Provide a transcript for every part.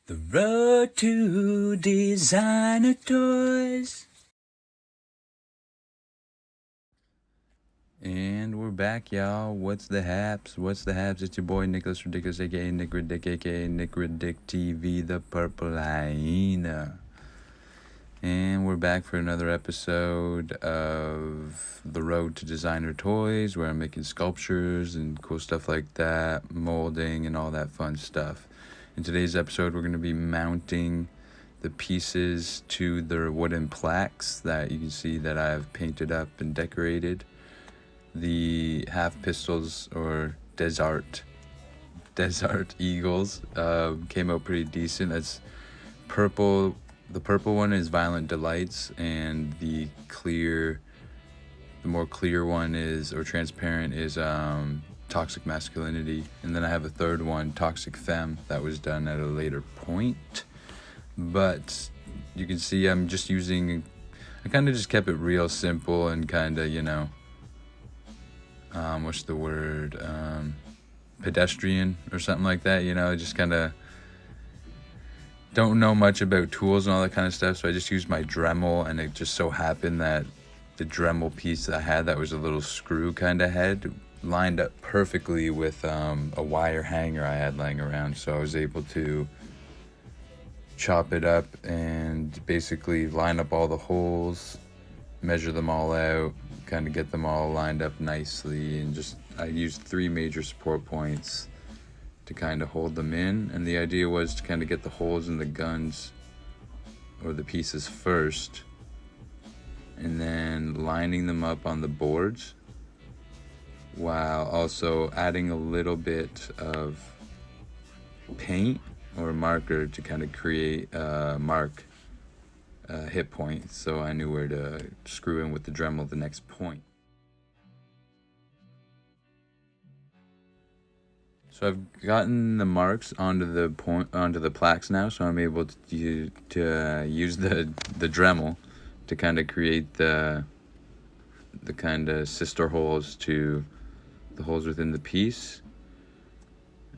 The road to designer toys. And we're back, y'all. What's the haps? It's your boy Nicholas Ridiculous, aka Nick Ridic, aka Nick Ridic TV, the purple hyena. And we're back for another episode of The Road to Designer Toys, where I'm making sculptures and cool stuff like that, molding and all that fun stuff. In today's episode, we're going to be mounting the pieces to their wooden plaques that you can see that I've painted up and decorated. The half pistols or desert eagles came out pretty decent. That's purple. The purple one is Violent Delights, and the more clear one is, or transparent, is Toxic Masculinity. And then I have a third one, Toxic Femme, that was done at a later point. But you can see I'm just using, I kind of just kept it real simple and kind of, what's the word, pedestrian or something like that, just kind of don't know much about tools and all that kind of stuff, so I just used my Dremel, and it just so happened that the Dremel piece that I had that was a little screw kind of head lined up perfectly with a wire hanger I had laying around, so I was able to chop it up and basically line up all the holes, measure them all out, kind of get them all lined up nicely, and just I used 3 major support points to kind of hold them in, and the idea was to kind of get the holes in the guns or the pieces first, and then lining them up on the boards while also adding a little bit of paint or marker to kind of create mark hit point, so I knew where to screw in with the Dremel the next point. So I've gotten the marks onto the plaques now, so I'm able to use the Dremel to kind of create the kind of sister holes to the holes within the piece,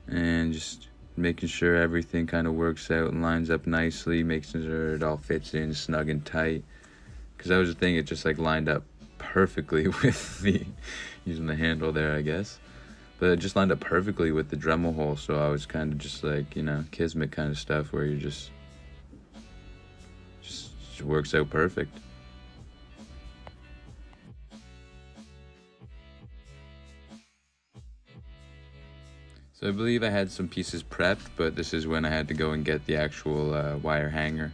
and just making sure everything kind of works out and lines up nicely, making sure it all fits in snug and tight, because that was the thing, it just like lined up perfectly with using the handle there, I guess. But it just lined up perfectly with the Dremel hole, so I was kind of just like, kismet kind of stuff where you just works out perfect. So I believe I had some pieces prepped, but this is when I had to go and get the actual wire hanger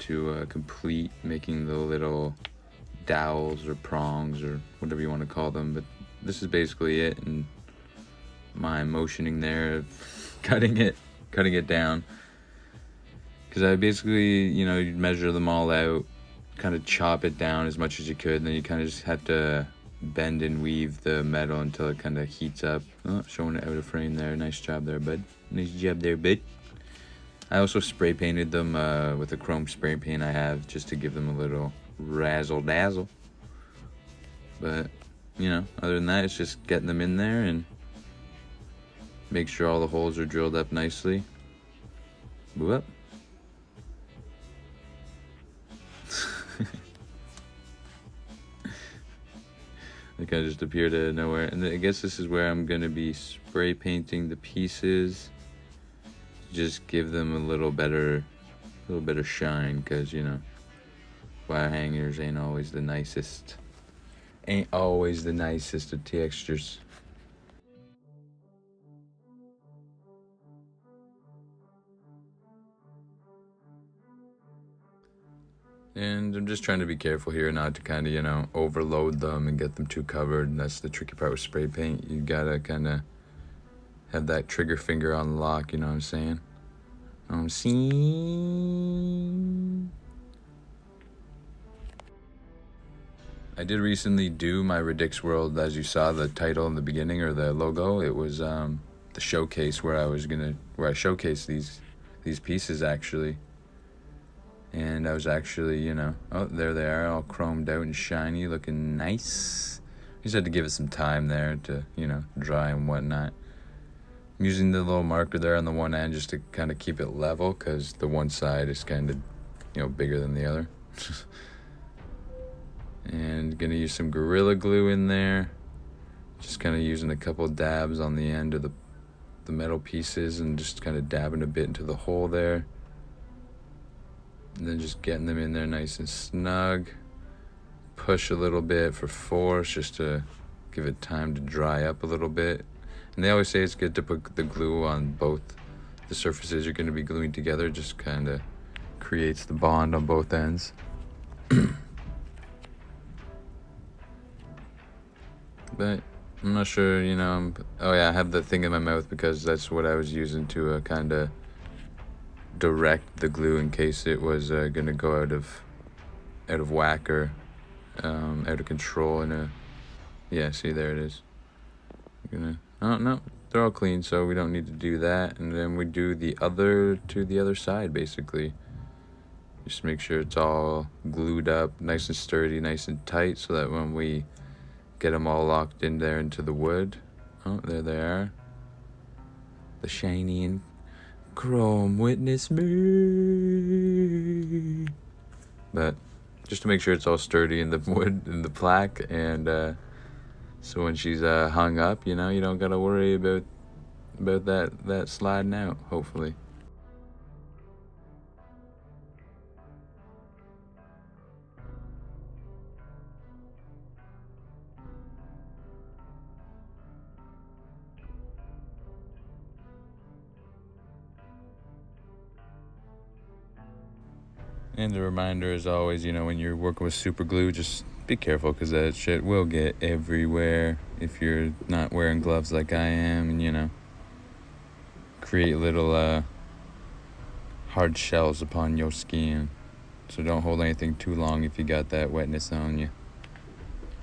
to complete making the little dowels or prongs or whatever you want to call them. But this is basically it, and my motioning there, cutting it down, because I basically, you'd measure them all out, kind of chop it down as much as you could, and then you kind of just have to bend and weave the metal until it kind of heats up. Oh, showing it out of frame there. Nice job there, bud. I also spray painted them with a chrome spray paint I have, just to give them a little razzle dazzle. But other than that, it's just getting them in there and make sure all the holes are drilled up nicely. Whoop. They kind of just appeared out of nowhere. And I guess this is where I'm going to be spray painting the pieces. Just give them a little better shine, because, wire hangers ain't always the nicest of textures. And I'm just trying to be careful here not to kind of, overload them and get them too covered. And that's the tricky part with spray paint. You gotta kind of have that trigger finger on lock, you know what I'm saying? I did recently do my Ridics World, as you saw the title in the beginning, or the logo. It was the showcase where I showcased these pieces actually. And I was actually, oh, there they are, all chromed out and shiny, looking nice. Just had to give it some time there to, dry and whatnot. I'm using the little marker there on the one end just to kind of keep it level, because the one side is kind of, bigger than the other. And gonna use some Gorilla Glue in there. Just kind of using a couple dabs on the end of the metal pieces and just kind of dabbing a bit into the hole there. And then just getting them in there nice and snug. Push a little bit for force just to give it time to dry up a little bit. And they always say it's good to put the glue on both the surfaces you're going to be gluing together. Just kind of creates the bond on both ends. But I'm not sure, oh yeah, I have the thing in my mouth because that's what I was using to kind of direct the glue in case it was going to go out of whack or out of control. Yeah, see, there it is. Oh no, they're all clean, so we don't need to do that. And then we do the other side, basically. Just make sure it's all glued up nice and sturdy, nice and tight, so that when we get them all locked in there into the wood. Oh, there they are. The shiny and chrome witness me. But just to make sure it's all sturdy in the wood and the plaque, and so when she's hung up, you don't gotta worry about that sliding out, hopefully. And the reminder, as always, when you're working with super glue, just be careful, because that shit will get everywhere if you're not wearing gloves like I am, and, create little hard shells upon your skin. So don't hold anything too long if you got that wetness on you.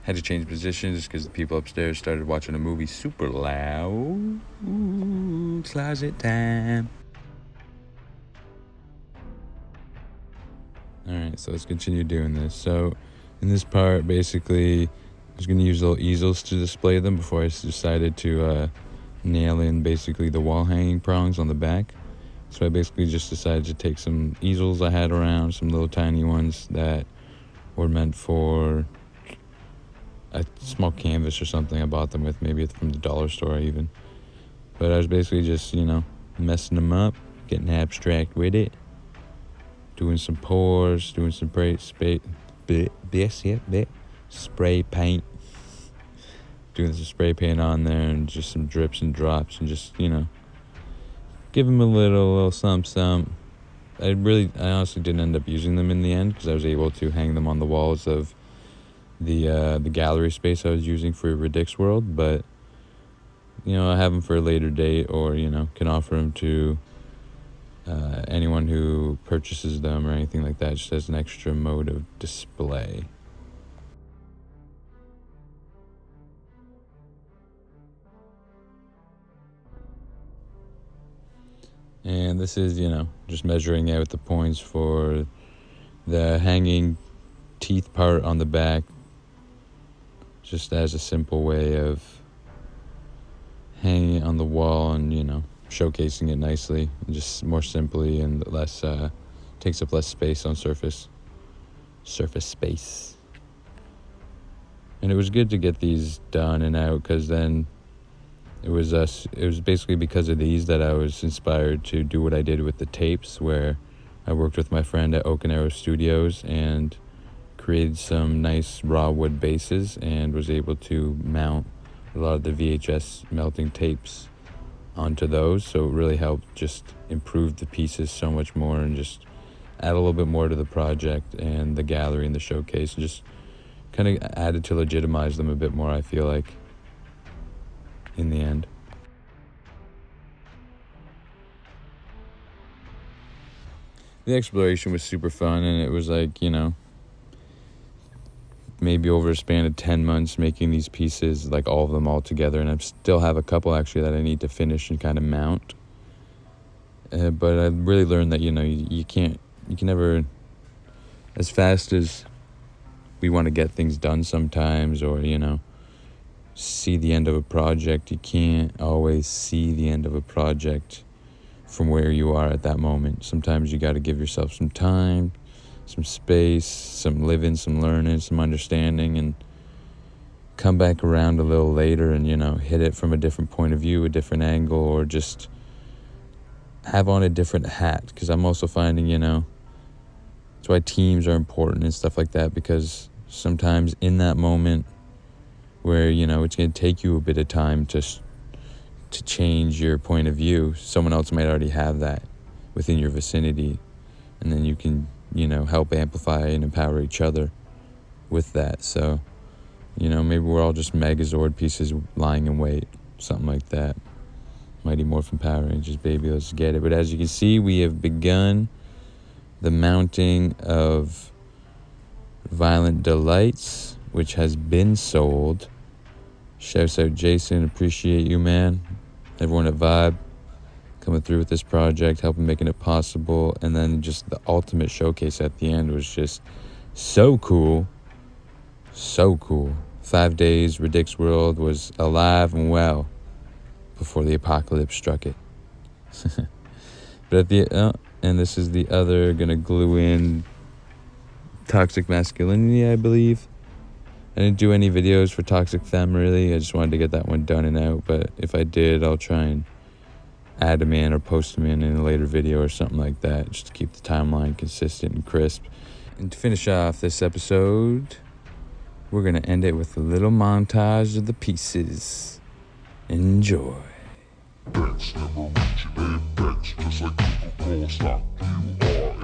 Had to change positions just because the people upstairs started watching a movie super loud. Ooh, closet time. Alright, so let's continue doing this. So in this part, basically, I was going to use little easels to display them before I decided to nail in basically the wall hanging prongs on the back. So I basically just decided to take some easels I had around, some little tiny ones that were meant for a small canvas or something I bought them with, maybe from the dollar store even. But I was basically just, messing them up, getting abstract with it. Doing some pours, doing some spray paint. Doing some spray paint on there, and just some drips and drops, and just, give them a little something. I honestly didn't end up using them in the end, because I was able to hang them on the walls of the gallery space I was using for Ridics World. But, I have them for a later date, or, can offer them to anyone who purchases them or anything like that, just as an extra mode of display. And this is, just measuring out the points for the hanging teeth part on the back, just as a simple way of hanging it on the wall and, showcasing it nicely, and just more simply, and less takes up less space on surface space. And it was good to get these done and out, because then it was basically because of these that I was inspired to do what I did with the tapes, where I worked with my friend at Oak and Arrow Studios and created some nice raw wood bases, and was able to mount a lot of the VHS melting tapes onto those. So it really helped just improve the pieces so much more, and just add a little bit more to the project and the gallery and the showcase, and just kind of added to legitimize them a bit more, I feel like, in the end. The exploration was super fun, and it was like, maybe over a span of 10 months making these pieces, like all of them all together, and I still have a couple actually that I need to finish and kind of mount. But I really learned that, you can never, as fast as we want to get things done sometimes, or, see the end of a project. You can't always see the end of a project from where you are at that moment. Sometimes you got to give yourself some time, some space, some living, some learning, some understanding, and come back around a little later and, hit it from a different point of view, a different angle, or just have on a different hat. Because I'm also finding, that's why teams are important and stuff like that, because sometimes in that moment where, it's going to take you a bit of time to change your point of view, someone else might already have that within your vicinity, and then you can, help amplify and empower each other with that. So, maybe we're all just Megazord pieces lying in wait, something like that. Mighty Morphin Power Rangers, baby, let's get it. But as you can see, we have begun the mounting of Violent Delights, which has been sold. Shouts out Jason, appreciate you, man. Everyone at Vibe coming through with this project, helping making it possible. And then just the ultimate showcase at the end was just so cool. So cool. 5 days, Ridics World was alive and well before the apocalypse struck it. But at the and this is the other, gonna glue in Toxic Masculinity, I believe. I didn't do any videos for Toxic Femme, really. I just wanted to get that one done and out. But if I did, I'll try and add them in or post them in a later video or something like that, just to keep the timeline consistent and crisp. And to finish off this episode, we're going to end it with a little montage of the pieces. Enjoy. Never reaching apex, just like Coca-Cola stock. You are